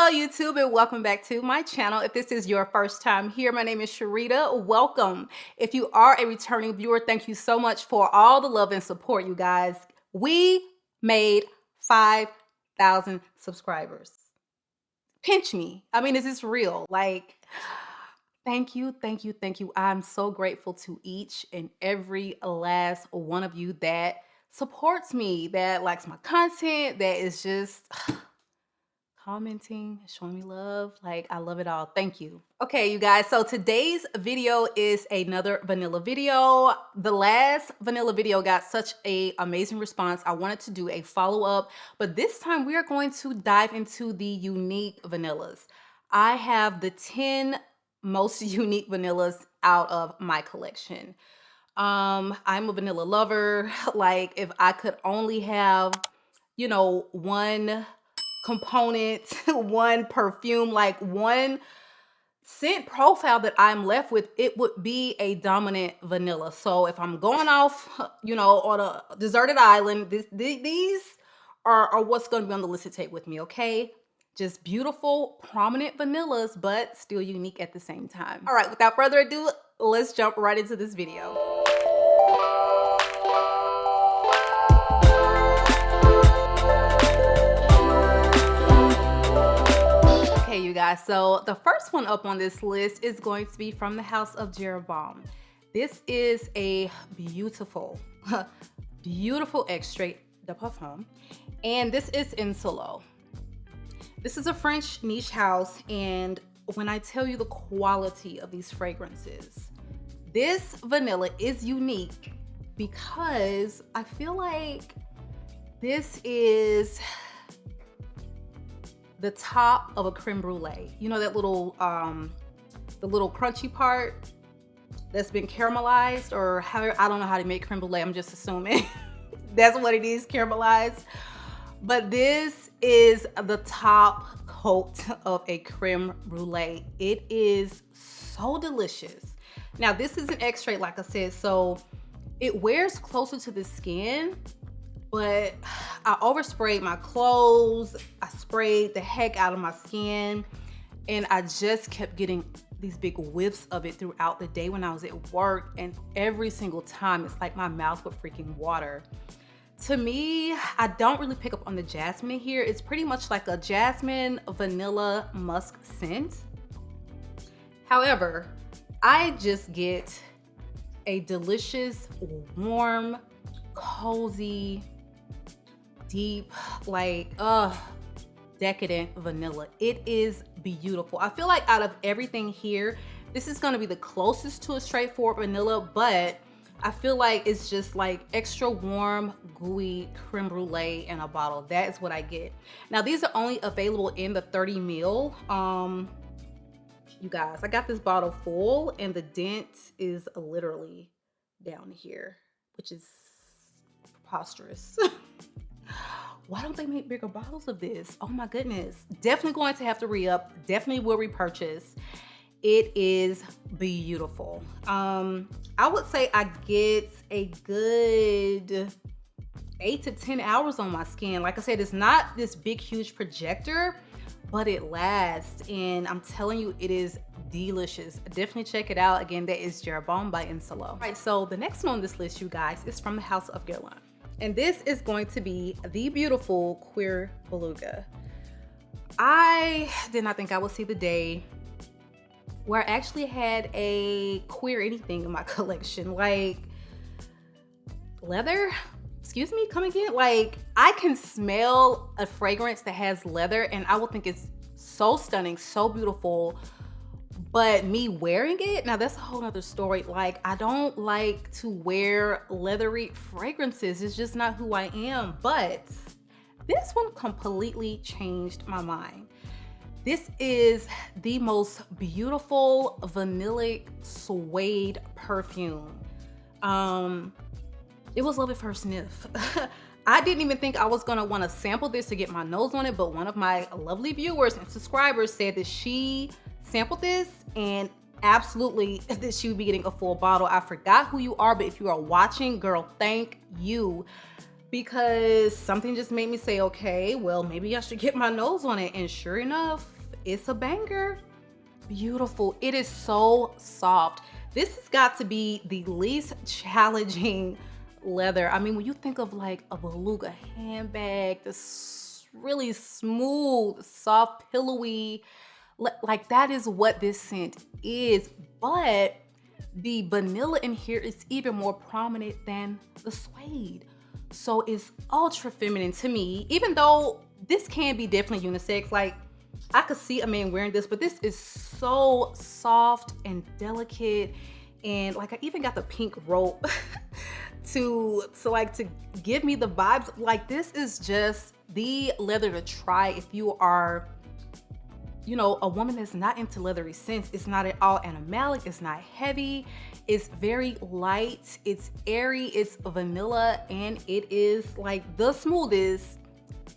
Hello YouTube and welcome back to my channel. If this is your first time here, my name is Sharida. Welcome. If you are a returning viewer, thank you so much for all the love and support, you guys. We made 5,000 subscribers. Pinch me. I mean, is this real? Like, thank you, thank you, thank you. I'm so grateful to each and every last one of you that supports me, that likes my content, that is just commenting, showing me love. Like, I love it all. Thank you. Okay, you guys, so today's video is another vanilla video. The last vanilla video got such an amazing response. I wanted to do a follow-up, but this time we are going to dive into the unique vanillas. I have the 10 most unique vanillas out of my collection. I'm a vanilla lover. Like, if I could only have, you know, one component, one perfume, like one scent profile that I'm left with, it would be a dominant vanilla. So if I'm going off, you know, on a deserted island, these are what's going to be on the list to take with me, okay? Just beautiful, prominent vanillas, but still unique at the same time. All right, without further ado, let's jump right into this video. Okay, you guys, so the first one up on this list is going to be from the house of NOIRE Bomb. This is a beautiful, beautiful extrait de Perfume, and this is INSULO. This is a French niche house, and when I tell you the quality of these fragrances, this vanilla is unique because I feel like this is the top of a creme brulee. You know that little, the little crunchy part that's been caramelized, or how, I don't know how to make creme brulee. I'm just assuming that's what it is, caramelized. But this is the top coat of a creme brulee. It is so delicious. Now, this is an extrait, like I said, so it wears closer to the skin, but I oversprayed my clothes. I sprayed the heck out of my skin, and I just kept getting these big whiffs of it throughout the day when I was at work, and every single time it's like my mouth would freaking water. To me, I don't really pick up on the jasmine in here. It's pretty much like a jasmine, vanilla, musk scent. However, I just get a delicious, warm, cozy, deep, like, decadent vanilla. It is beautiful. I feel like out of everything here, this is gonna be the closest to a straightforward vanilla, but I feel like it's just like extra warm, gooey creme brulee in a bottle. That is what I get. Now, these are only available in the 30 ml. You guys, I got this bottle full, and the dent is literally down here, which is preposterous. Why don't they make bigger bottles of this? Oh my goodness. Definitely going to have to re-up. Definitely will repurchase. It is beautiful. I would say I get a good 8 to 10 hours on my skin. Like I said, it's not this big, huge projector, but it lasts. And I'm telling you, it is delicious. Definitely check it out. Again, that is NOIRE Bomb by INSULO. All right, so the next one on this list, you guys, is from the house of Guerlain. And this is going to be the beautiful CUIR BELUGA. I did not think I would see the day where I actually had a CUIR anything in my collection. Like, leather? Excuse me, come again? Like, I can smell a fragrance that has leather and I will think it's so stunning, so beautiful. But me wearing it, now that's a whole nother story. Like, I don't like to wear leathery fragrances. It's just not who I am. But this one completely changed my mind. This is the most beautiful vanillic suede perfume. It was love at first sniff. I didn't even think I was gonna wanna sample this to get my nose on it, but one of my lovely viewers and subscribers said that she sampled this and absolutely that she would be getting a full bottle. I forgot who you are, but if you are watching, girl, thank you. because something just made me say, okay, well, maybe I should get my nose on it. And sure enough, it's a banger. Beautiful. It is so soft. This has got to be the least challenging leather. I mean, when you think of like a beluga handbag, this really smooth, soft, pillowy, like that is what this scent is. But the vanilla in here is even more prominent than the suede. So it's ultra feminine to me, even though this can be definitely unisex. Like I could see a man wearing this, but this is so soft and delicate. And like I even got the pink rope to give me the vibes. Like this is just the leather to try if you are, you know, a woman that's not into leathery scents. It's not at all animalic, it's not heavy, it's very light, it's airy, it's vanilla, and it is like the smoothest,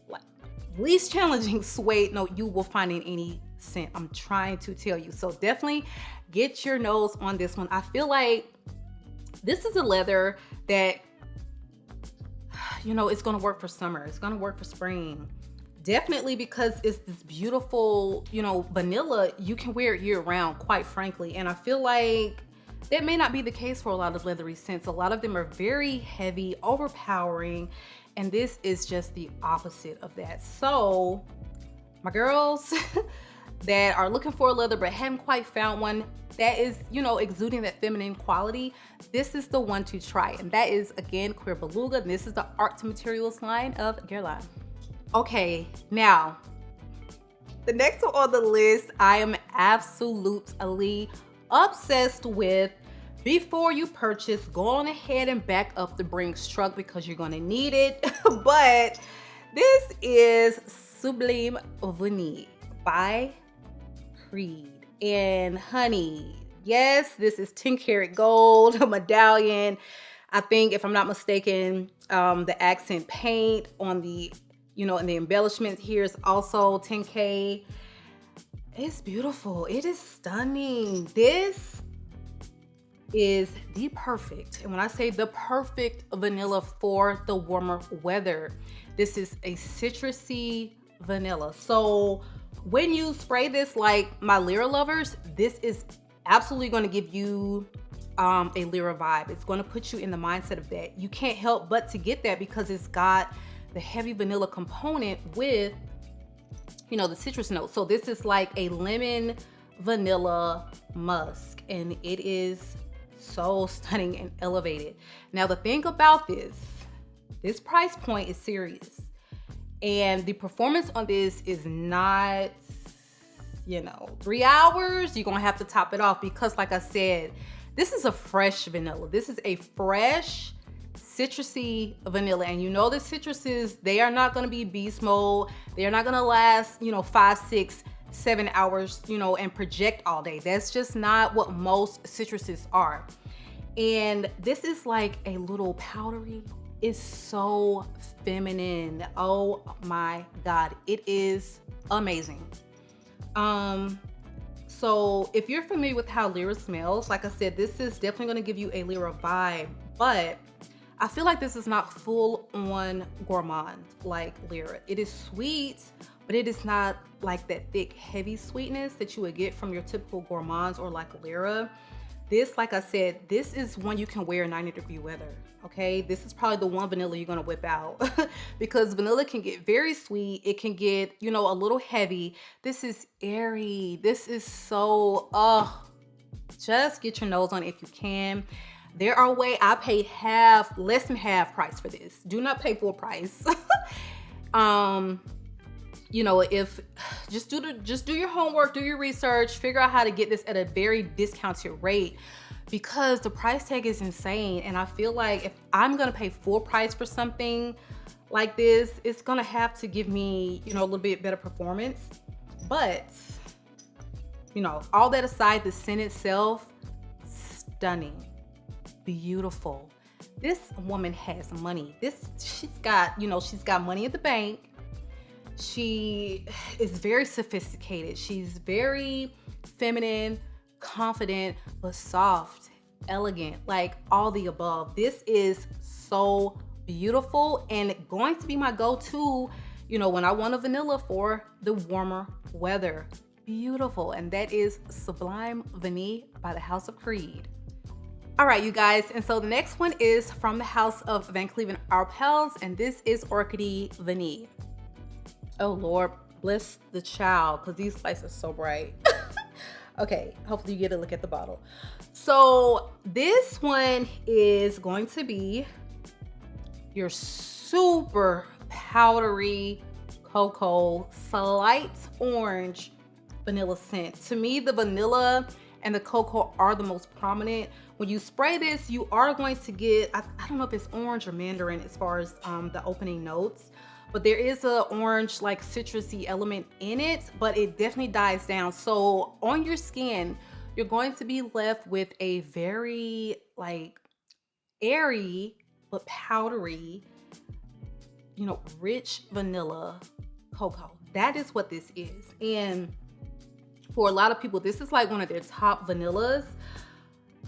like, least challenging suede note you will find in any scent. I'm trying to tell you. So definitely get your nose on this one. I feel like this is a leather that, you know, it's gonna work for summer, it's gonna work for spring. Definitely because it's this beautiful, you know, vanilla. You can wear it year round, quite frankly. And I feel like that may not be the case for a lot of leathery scents. A lot of them are very heavy, overpowering, and this is just the opposite of that. So my girls that are looking for a leather but haven't quite found one that is, you know, exuding that feminine quality, this is the one to try. And that is, again, CUIR Beluga. And this is the Art to Materials line of Guerlain. Okay, now the next one on the list I am absolutely obsessed with. Before you purchase, go on ahead and back up the Brinks truck because you're gonna need it. But this is Sublime Vanille by Creed. And honey, yes, this is 10 karat gold, a medallion. I think, if I'm not mistaken, the accent paint on the, you know, and the embellishment here is also 10K. It's beautiful. It is stunning. This is the perfect, and when I say the perfect vanilla for the warmer weather, this is a citrusy vanilla. So when you spray this, like my Lyra lovers, this is absolutely going to give you a Lyra vibe. It's going to put you in the mindset of that. You can't help but to get that because it's got the heavy vanilla component with, you know, the citrus note. So this is like a lemon vanilla musk, and it is so stunning and elevated. Now the thing about this price point is serious, and the performance on this is not, you know, 3 hours. You're gonna have to top it off because, like I said, this is a fresh vanilla. This is a fresh citrusy vanilla, and you know the citruses, they are not going to be beast mode. They are not going to last, you know, 5, 6, 7 hours, you know, and project all day. That's just not what most citruses are. And this is like a little powdery. It's so feminine. Oh my God, it is amazing. So if you're familiar with how Lyra smells, like I said, this is definitely going to give you a Lyra vibe, but I feel like this is not full on gourmand like Lyra. It is sweet, but it is not like that thick, heavy sweetness that you would get from your typical gourmands or like Lyra. This, like I said, this is one you can wear in 90-degree weather, okay? This is probably the one vanilla you're gonna whip out because vanilla can get very sweet. It can get, you know, a little heavy. This is airy. This is so, just get your nose on it if you can. There are ways. I paid less than half price for this. Do not pay full price. You know, if just do your homework, do your research, figure out how to get this at a very discounted rate because the price tag is insane. And I feel like if I'm gonna pay full price for something like this, it's gonna have to give me, you know, a little bit better performance. But, you know, all that aside, the scent itself, stunning. Beautiful. This woman has money. She's got, you know, she's got money at the bank. She is very sophisticated. She's very feminine, confident, but soft, elegant, like all the above. This is so beautiful and going to be my go-to, you know, when I want a vanilla for the warmer weather. Beautiful. And that is Sublime Vanille by the House of Creed. All right, you guys, and so the next one is from the House of Van Cleef & Arpels, and this is Orchidee Vanille. Oh Lord, bless the child, because these lights are so bright. Okay, hopefully you get a look at the bottle. So this one is going to be your super powdery cocoa, slight orange vanilla scent. To me, the vanilla and the cocoa are the most prominent. When you spray this, you are going to get, I don't know if it's orange or mandarin as far as the opening notes, but there is a orange like citrusy element in it, but it definitely dies down. So on your skin, you're going to be left with a very like airy but powdery, you know, rich vanilla cocoa. That is what this is. And for a lot of people, this is like one of their top vanillas.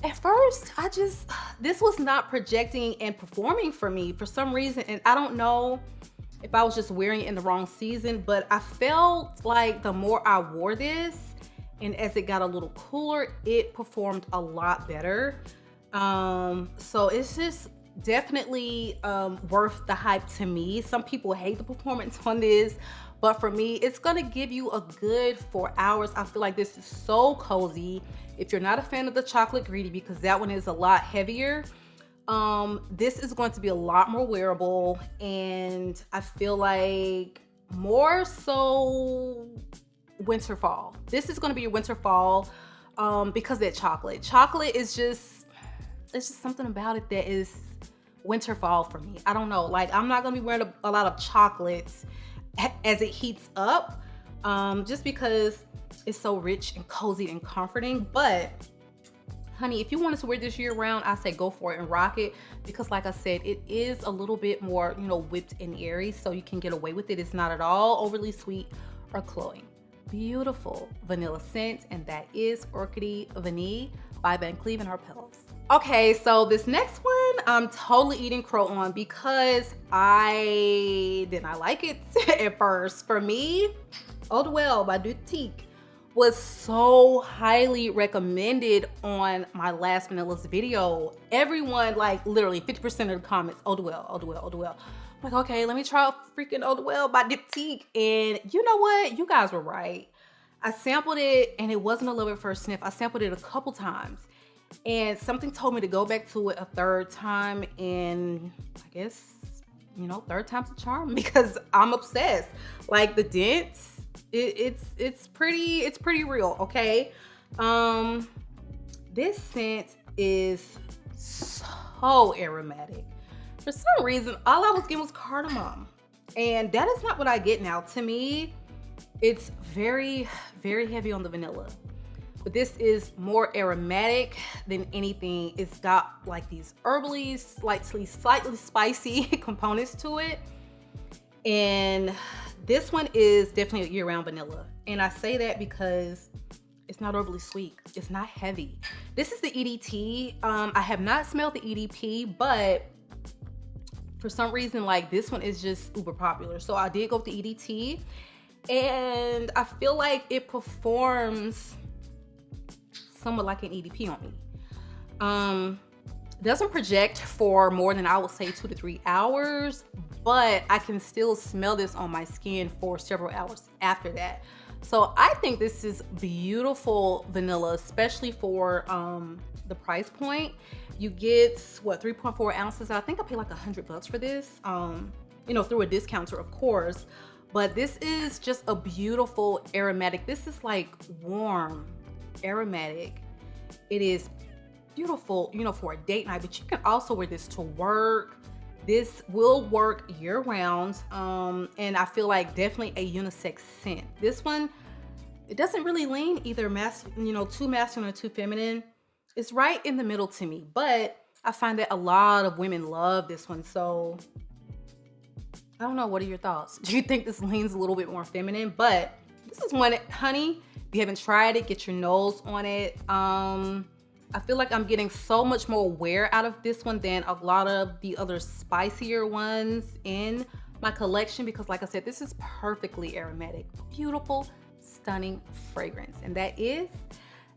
At first, this was not projecting and performing for me for some reason. And I don't know if I was just wearing it in the wrong season, but I felt like the more I wore this and as it got a little cooler, it performed a lot better. So it's just definitely worth the hype to me. Some people hate the performance on this, but for me, it's gonna give you a good 4 hours. I feel like this is so cozy. If you're not a fan of the chocolate greedy, because that one is a lot heavier, this is going to be a lot more wearable, and I feel like more so winter fall. This is going to be your winter fall because that chocolate is just, it's just something about it that is winter fall for me. I don't know, like I'm not gonna be wearing a lot of chocolates as it heats up, just because it's so rich and cozy and comforting. But honey, if you wanted to wear this year round, I say go for it and rock it, because like I said, it is a little bit more, you know, whipped and airy, so you can get away with it. It's not at all overly sweet or cloying. Beautiful vanilla scent, and that is Orchidee Vanille by Van Cleef & Arpels. Okay, so this next one I'm totally eating crow on because I did not like it at first. For me, Eau de Well by Boutique was so highly recommended on my last vanillas video. Everyone, like literally 50% of the comments, Eau de Well, Eau de Well, Eau de Well. I'm like, okay, let me try freaking Eau de Well by Boutique. And you know what? You guys were right. I sampled it and it wasn't a love at first sniff. I sampled it a couple times and something told me to go back to it a third time, and I guess, you know, third time's a charm because I'm obsessed. Like the dents, it's pretty real, okay? This scent is so aromatic. For some reason, all I was getting was cardamom, and that is not what I get now. To me, it's very, very heavy on the vanilla, but this is more aromatic than anything. It's got like these herbally, slightly spicy components to it. And this one is definitely a year-round vanilla. And I say that because it's not overly sweet. It's not heavy. This is the EDT. I have not smelled the EDP, but for some reason, like this one is just uber popular. So I did go with the EDT, and I feel like it performs somewhat like an EDP on me. Doesn't project for more than, I would say, 2 to 3 hours, but I can still smell this on my skin for several hours after that. So I think this is beautiful vanilla, especially for the price point. You get what, 3.4 ounces. I think I paid like $100 for this, you know, through a discounter, of course. But this is just a beautiful aromatic. This is like warm, aromatic. It is beautiful, you know, for a date night, but you can also wear this to work. This will work year round, and I feel like definitely a unisex scent. This one, it doesn't really lean either too masculine or too feminine. It's right in the middle to me, but I find that a lot of women love this one. So I don't know, what are your thoughts? Do you think this leans a little bit more feminine? But this is one, honey, if you haven't tried it, get your nose on it. I feel like I'm getting so much more wear out of this one than a lot of the other spicier ones in my collection, because like I said, this is perfectly aromatic, beautiful, stunning fragrance. And that is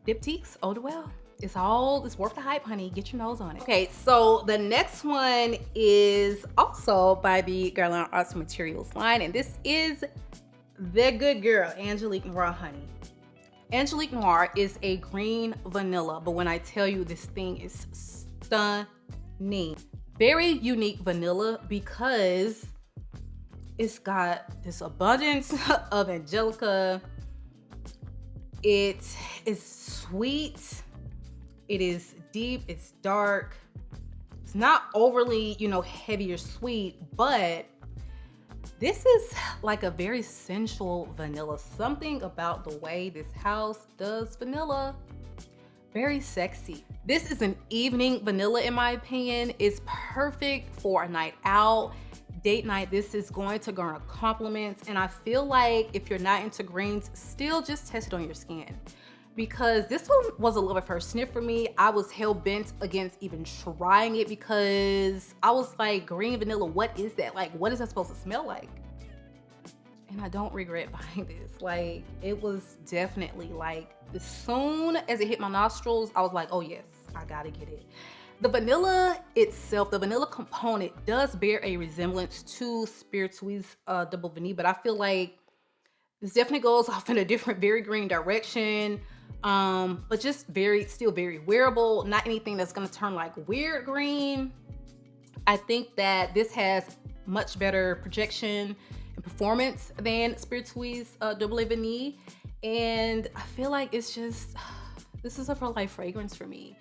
Diptyque's Eau de Duelle. It's worth the hype, honey. Get your nose on it. Okay, so the next one is also by the Guerlain Arts Materials line, and this is the good girl, Angelique Noir, honey. Angelique Noir is a green vanilla, but when I tell you this thing is stunning. Very unique vanilla because it's got this abundance of Angelica. It is sweet. It is deep, it's dark. It's not overly, heavy or sweet, but this is like a very sensual vanilla. Something about the way this house does vanilla, very sexy. This is an evening vanilla in my opinion. It's perfect for a night out, date night. This is going to garner compliments, and I feel like if you're not into greens, still just test it on your skin, because this one was a little bit first sniff for me. I was hell-bent against even trying it because I was like, green vanilla, what is that? Like, what is that supposed to smell like? And I don't regret buying this. Like, it was definitely like, as soon as it hit my nostrils, I was like, oh yes, I gotta get it. The vanilla itself, the vanilla component does bear a resemblance to Spiritueuse Double Vanille, but I feel like this definitely goes off in a different, very green direction. But just still very wearable, not anything that's gonna turn like weird green. I think that this has much better projection and performance than Spiritueuse Double Vanille, and I feel like it's just, this is a for life fragrance for me.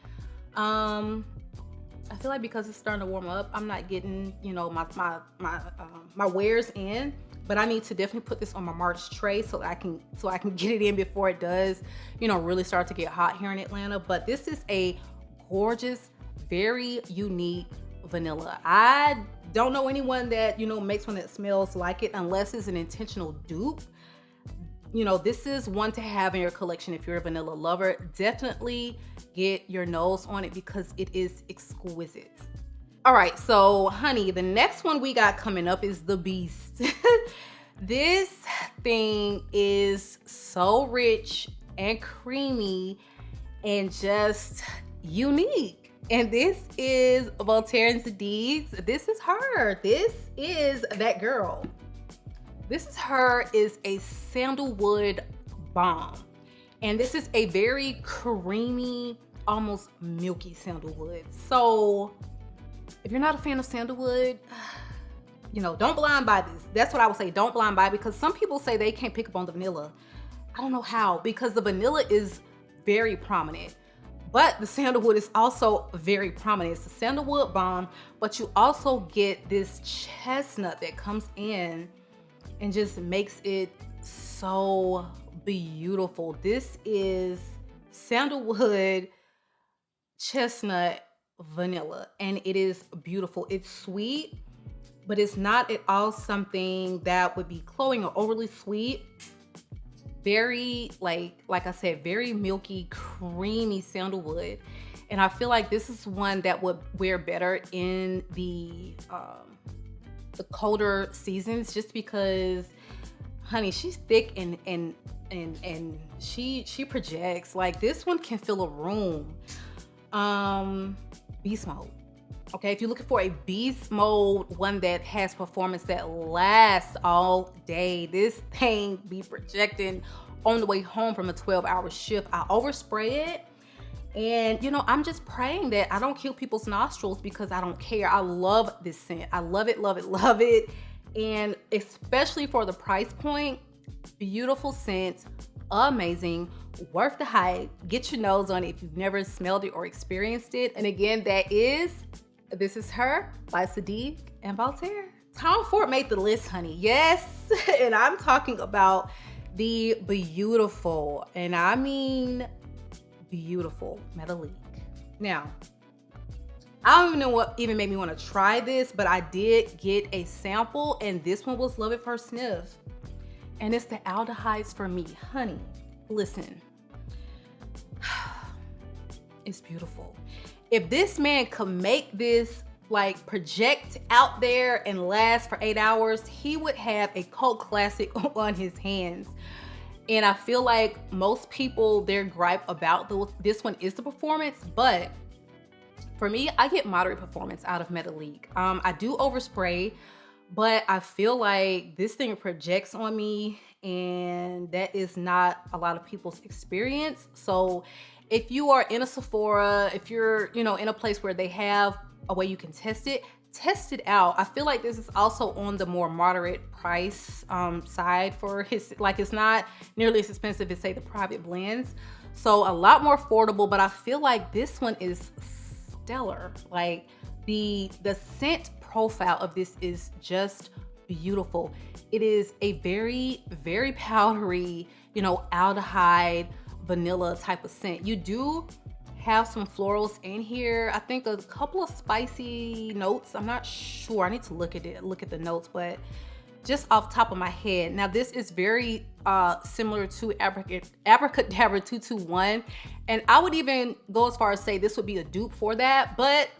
I feel like because it's starting to warm up, I'm not getting, my wares in, but I need to definitely put this on my March tray so I can get it in before it does, really start to get hot here in Atlanta. But this is a gorgeous, very unique vanilla. I don't know anyone that, makes one that smells like it unless it's an intentional dupe. This is one to have in your collection if you're a vanilla lover. Definitely get your nose on it because it is exquisite. All right, so honey, the next one we got coming up is the Beast. This thing is so rich and creamy and just unique. And this is Voltaire and Zadig's. This is her. This is that girl. This is her, is a Sandalwood Bomb. And this is a very creamy, almost milky sandalwood. So if you're not a fan of sandalwood, don't blind buy this. That's what I would say. Don't blind buy, because some people say they can't pick up on the vanilla. I don't know how, because the vanilla is very prominent, but the sandalwood is also very prominent. It's a Sandalwood Bomb, but you also get this chestnut that comes in and just makes it so beautiful. This is Sandalwood Chestnut Vanilla, and it is beautiful. It's sweet, but it's not at all something that would be cloying or overly sweet. Very, like I said, very milky, creamy sandalwood. And I feel like this is one that would wear better in the colder seasons, just because, honey, she's thick and she projects. Like, this one can fill a room. Beast mode. Okay, if you're looking for a beast mode, one that has performance that lasts all day, this thing be projecting on the way home from a 12-hour shift. I overspray it, and I'm just praying that I don't kill people's nostrils, because I don't care. I love this scent. I love it, love it, love it. And especially for the price point, beautiful scent, amazing, worth the hype. Get your nose on it if you've never smelled it or experienced it. And again, this is her by Zadig and Voltaire. Tom Ford made the list, honey. Yes, and I'm talking about the beautiful, and I mean beautiful, Metallique. Now, I don't even know what even made me want to try this, but I did get a sample, and this one was love at first sniff. And it's the aldehydes for me, honey. Listen, It's beautiful. If this man could make this like project out there and last for 8 hours, he would have a cult classic on his hands. And I feel like most people, their gripe about this one is the performance, but for me, I get moderate performance out of METALLIQUE. I do overspray, but I feel like this thing projects on me, and that is not a lot of people's experience. So if you are in a Sephora, if you're, you know, in a place where they have a way you can test it out. I feel like this is also on the more moderate price side for his, like it's not nearly as expensive as say the private blends. So a lot more affordable, but I feel like this one is stellar. Like the scent profile of this is just beautiful. It is a very, very powdery, you know, aldehyde, vanilla type of scent. You do have some florals in here. I think a couple of spicy notes. I'm not sure. I need to look at the notes, but just off the top of my head. Now this is very similar to Abracadabra 221. And I would even go as far as say this would be a dupe for that, but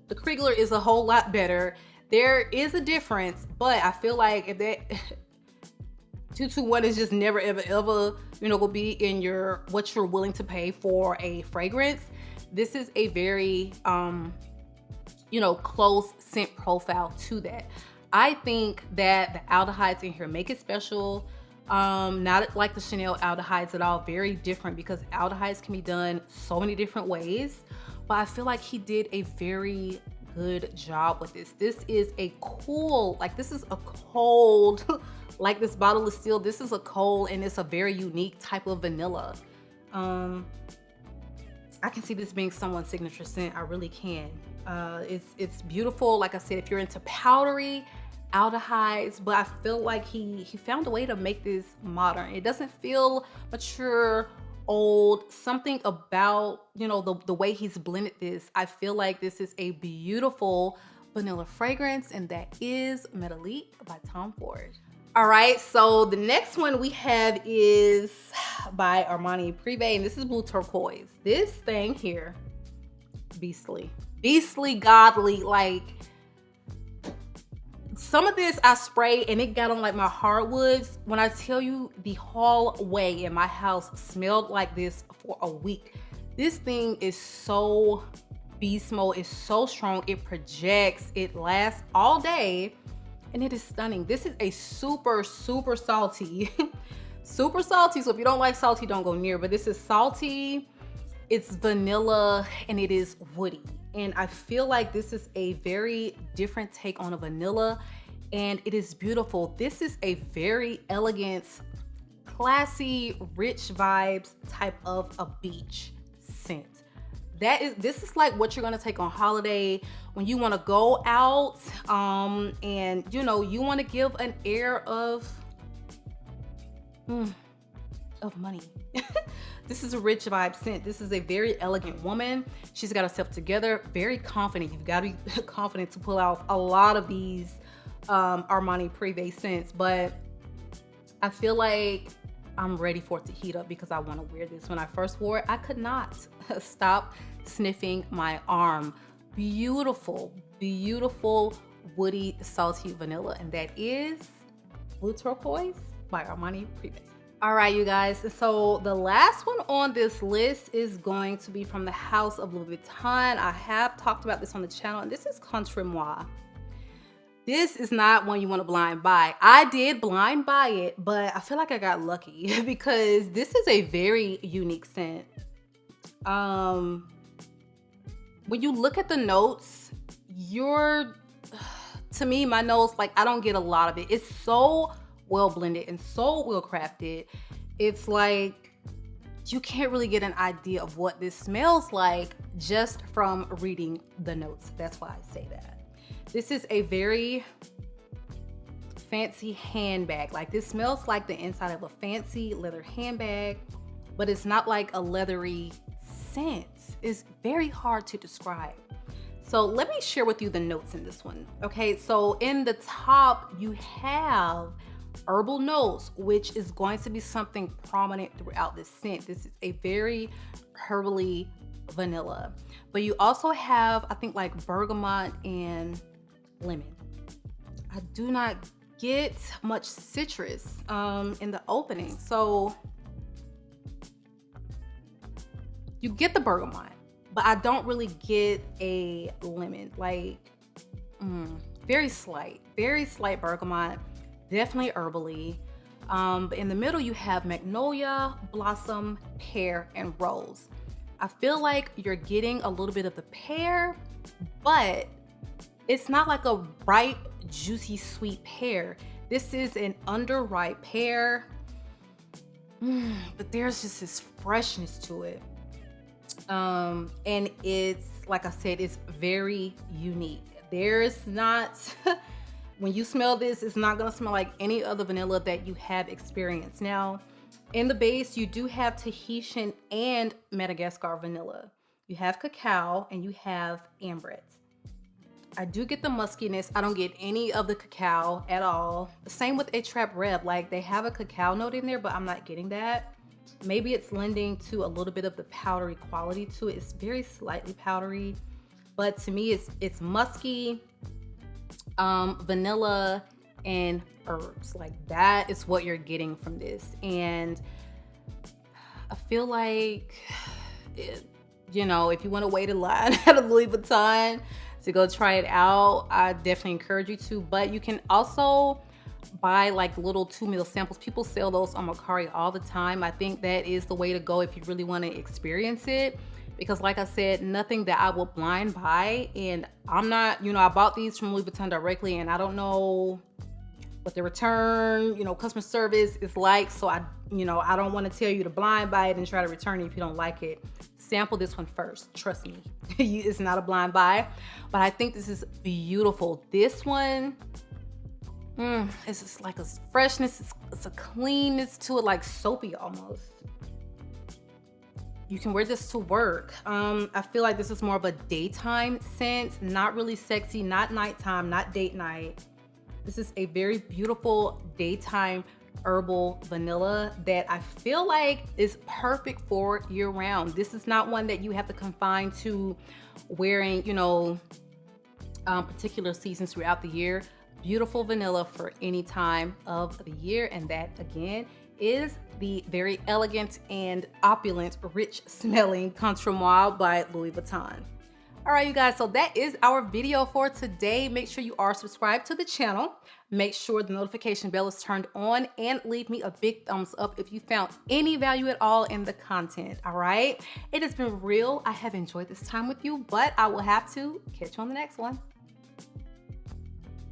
the Kriegler is a whole lot better. There is a difference, but I feel like if that 221 is just never ever you know, will be in your what you're willing to pay for a fragrance. This is a very you know, close scent profile to that. I think that the aldehydes in here make it special. Not like the Chanel aldehydes at all, very different because aldehydes can be done so many different ways, but I feel like he did a very good job with this. This is a cool, like this is a cold like this bottle is still, this is a cold and it's a very unique type of vanilla. I can see this being someone's signature scent. I really can. It's beautiful. Like I said, if you're into powdery aldehydes, but I feel like he found a way to make this modern. It doesn't feel mature, old. Something about, you know, the way he's blended this. I feel like this is a beautiful vanilla fragrance, and that is METALLIQUE by Tom Ford. All right, so the next one we have is by Armani Privé, and this is Blue Turquoise. This thing here, beastly, godly. Like some of this I sprayed and it got on like my hardwoods. When I tell you the hallway in my house smelled like this for a week. This thing is so beast mode, it's so strong, it projects, it lasts all day. And it is stunning. This is a super salty, super salty. So if you don't like salty, don't go near. But this is salty, it's vanilla, and it is woody. And I feel like this is a very different take on a vanilla, and it is beautiful. This is a very elegant, classy, rich vibes type of a beach scent. This is like what you're gonna take on holiday when you want to go out and you know, you want to give an air of money. This is a rich vibe scent. This is a very elegant woman. She's got herself together, very confident. You've got to be confident to pull out a lot of these Armani Privé scents, but I feel like I'm ready for it to heat up because I want to wear this. When I first wore it, I could not stop sniffing my arm. Beautiful, woody, salty vanilla, and that is Blue Turquoise by Armani Privé. All right, you guys, so the last one on this list is going to be from the house of Louis Vuitton. I have talked about this on the channel, and this is Contre Moi. This is not one you want to blind buy. I did blind buy it, but I feel like I got lucky because this is a very unique scent. When you look at the notes, to me, my notes, like I don't get a lot of it. It's so well blended and so well crafted. It's like you can't really get an idea of what this smells like just from reading the notes. That's why I say that. This is a very fancy handbag. Like this smells like the inside of a fancy leather handbag, but it's not like a leathery scent. It's very hard to describe. So let me share with you the notes in this one. Okay, so in the top, you have herbal notes, which is going to be something prominent throughout this scent. This is a very herbally vanilla. But you also have, I think, like bergamot and lemon. I do not get much citrus in the opening. So you get the bergamot, but I don't really get a lemon. Like, very slight bergamot, definitely herbally. But in the middle, you have magnolia, blossom, pear, and rose. I feel like you're getting a little bit of the pear, but it's not like a ripe, juicy, sweet pear. This is an underripe pear, but there's just this freshness to it. And it's, like I said, it's very unique. There's not, when you smell this, it's not gonna smell like any other vanilla that you have experienced. Now, in the base, you do have Tahitian and Madagascar vanilla. You have cacao and you have ambrette. I do get the muskiness. I don't get any of the cacao at all. Same with a Trap Red. Like, they have a cacao note in there, but I'm not getting that. Maybe it's lending to a little bit of the powdery quality to it. It's very slightly powdery, but to me, it's musky, vanilla, and herbs. Like, that is what you're getting from this. And I feel like, you know, if you want to wait in line at a Louis Vuitton to go try it out, I definitely encourage you to. But you can also buy like little 2 ml samples. People sell those on Mercari all the time. I think that is the way to go if you really want to experience it, because like I said, nothing that I will blind buy. And I'm not, you know, I bought these from Louis Vuitton directly, and I don't know what the return, you know, customer service is like. So I don't want to tell you to blind buy it and try to return it if you don't like it. Sample this one first, trust me. It's not a blind buy, but I think this is beautiful. This one, it's just like a freshness, it's a cleanness to it, like soapy almost. You can wear this to work. I feel like this is more of a daytime scent, not really sexy, not nighttime, not date night. This is a very beautiful daytime herbal vanilla that I feel like is perfect for year round. This is not one that you have to confine to wearing, you know, particular seasons throughout the year. Beautiful vanilla for any time of the year. And that, again, is the very elegant and opulent, rich smelling Contre by Louis Vuitton. All right, you guys, so that is our video for today. Make sure you are subscribed to the channel. Make sure the notification bell is turned on, and leave me a big thumbs up if you found any value at all in the content, all right? It has been real. I have enjoyed this time with you, but I will have to catch you on the next one.